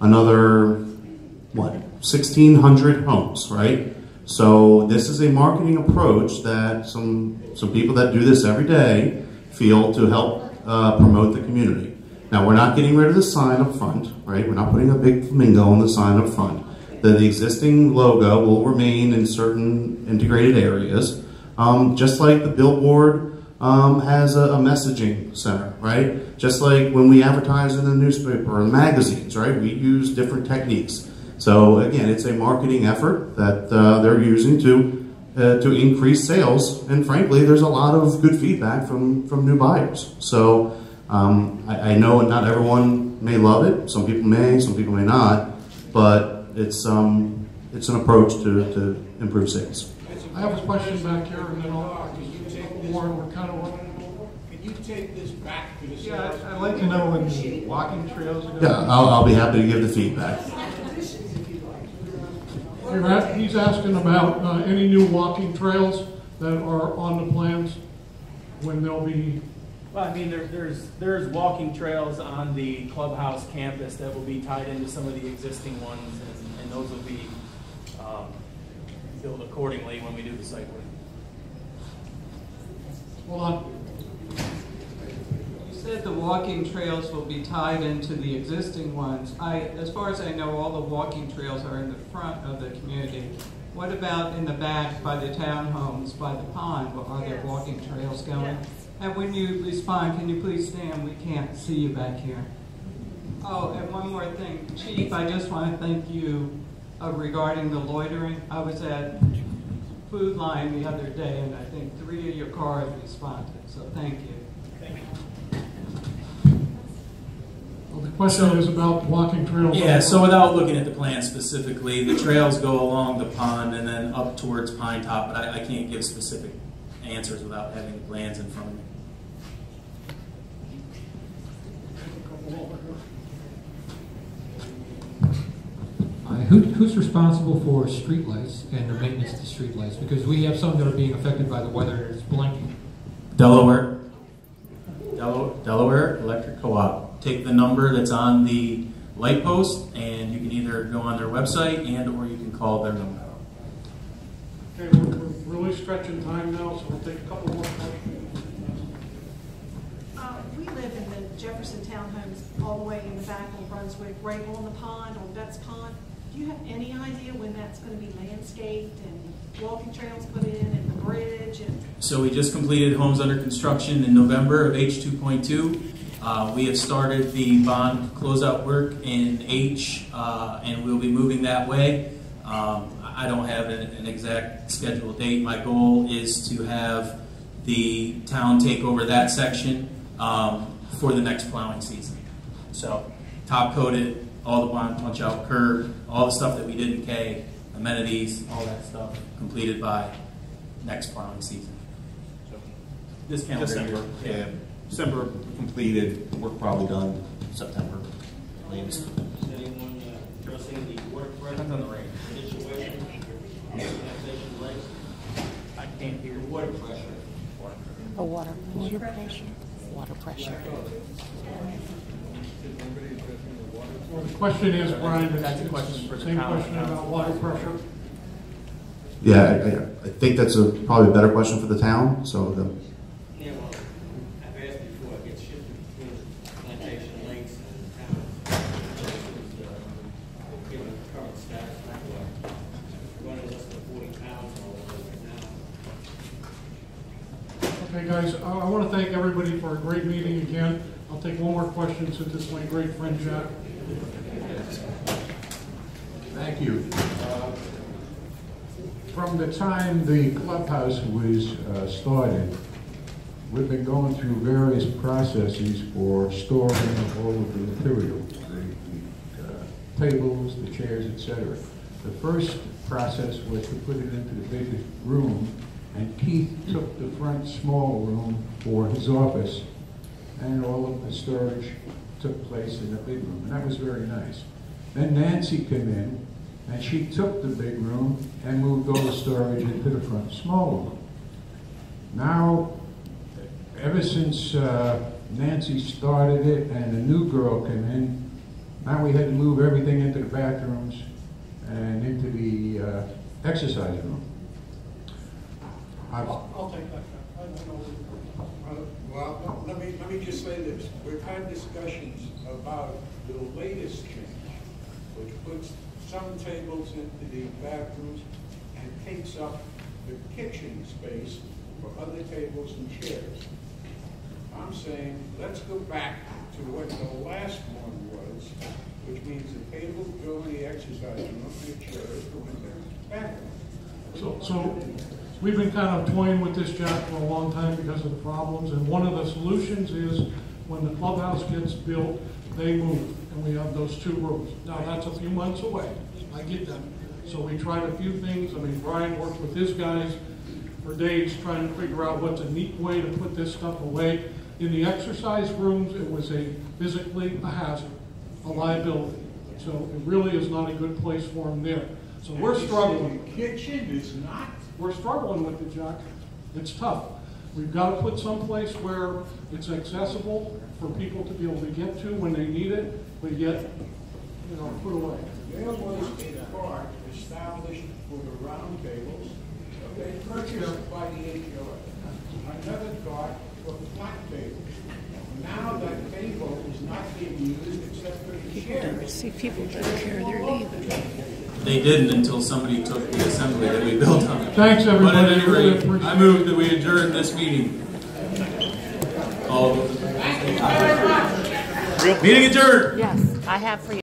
another, what, 1,600 homes, right? So this is a marketing approach that some people that do this every day feel to help promote the community. Now, we're not getting rid of the sign up front, right? We're not putting a big flamingo on the sign up front. The existing logo will remain in certain integrated areas, just like the billboard has a messaging center, right? Just like when we advertise in the newspaper or the magazines, right? We use different techniques. So again, it's a marketing effort that they're using to increase sales, and frankly, there's a lot of good feedback from new buyers. So I know not everyone may love it. Some people may, some people may not, but it's an approach to improve sales. I have a question back here, and then I'll just take more. We're kind of running. Can you take this back to the Yeah, I'd like to know when the walking trails are going. Yeah, I'll be happy to give the feedback. He's asking about any new walking trails that are on the plans, when they'll be. Well, I mean, there's walking trails on the clubhouse campus that will be tied into some of the existing ones, and those will be built accordingly when we do the site work. Hold on. You said the walking trails will be tied into the existing ones. As far as I know, all the walking trails are in the front of the community. What about in the back by the townhomes, by the pond? Are there walking trails going? Yes. And when you respond, can you please stand? We can't see you back here. Oh, and one more thing. Chief, I just want to thank you regarding the loitering. I was at Food Line the other day, and I think 3 of your cars responded, so thank you. Thank you. Well, the question is about walking trails. Yeah, so without looking at the plan specifically, the trails go along the pond and then up towards Pine Top, but I can't give specific answers without having the plans in front of me. Who's responsible for streetlights and the maintenance of the streetlights? Because we have some that are being affected by the weather and it's blinking. Delaware Electric Co-op. Take the number that's on the light post, and you can either go on their website or you can call their number. Okay, we're really stretching time now, so we'll take a couple more questions. We live in the Jefferson Townhomes all the way in the back on Brunswick, right on the pond, on Betts Pond. Do you have any idea when that's going to be landscaped and walking trails put in and the bridge? And So we just completed homes under construction in November of H2.2. We have started the bond closeout work in H, and we'll be moving that way. I don't have an exact scheduled date. My goal is to have the town take over that section for the next plowing season. So top coated, all the bond punch out curb, all the stuff that we did in K, amenities, all that stuff completed by next plowing season. So this calendar December, year. yeah. December completed, work probably done September latest. Is anyone addressing the water pressure Depends on the rain. situation? I can't hear. Water pressure. Oh, water pressure. Water pressure. Well, the question is, Brian, That's a question for the same town. question about water pressure. Yeah, I think that's probably a better question for the town. So Yeah, well, I've asked before, it gets shifted between plantation lakes and town. Given the current status, running less than 40 pounds all over right now. Okay, guys, I want to thank everybody for a great meeting again. I'll take one more question since it's my great friend Jack. Thank you. From the time the clubhouse was started, we've been going through various processes for storing all of the material, the tables, the chairs, etc. The first process was to put it into the big room, and Keith took the front small room for his office, and all of the storage took place in the big room, and that was very nice. Then Nancy came in, and she took the big room and moved all the storage into the front small room. Now, ever since Nancy started it and a new girl came in, Now we had to move everything into the bathrooms and into the exercise room. I'll take that. I don't know. Well, no, let me just say this. We've had discussions about the latest change, which puts some tables into the bathrooms and takes up the kitchen space for other tables and chairs. I'm saying, let's go back to what the last one was, which means the tables go in the exercise room, the chairs go in the bathroom. So we've been kind of toying with this, Jack, for a long time because of the problems, and one of the solutions is when the clubhouse gets built, they move, and we have those 2 rooms. Now, that's a few months away. I get that. So we tried a few things. I mean, Brian worked with his guys for days trying to figure out what's a neat way to put this stuff away. In the exercise rooms, it was physically a hazard, a liability. So it really is not a good place for them there. So we're struggling. The kitchen is not. We're struggling with it, Jack. It's tough. We've got to put someplace where it's accessible for people to be able to get to when they need it, but yet, put away. There was a cart established for the round tables, okay, purchased by the HOA. Another cart for flat tables. Now that table is not being used except for the chairs. See, people don't care they're leaving. They didn't until somebody took the assembly that we built on it. Thanks, everybody. But at any rate, I move that we adjourn this meeting. All of us. Meeting adjourned. Yes, I have for you.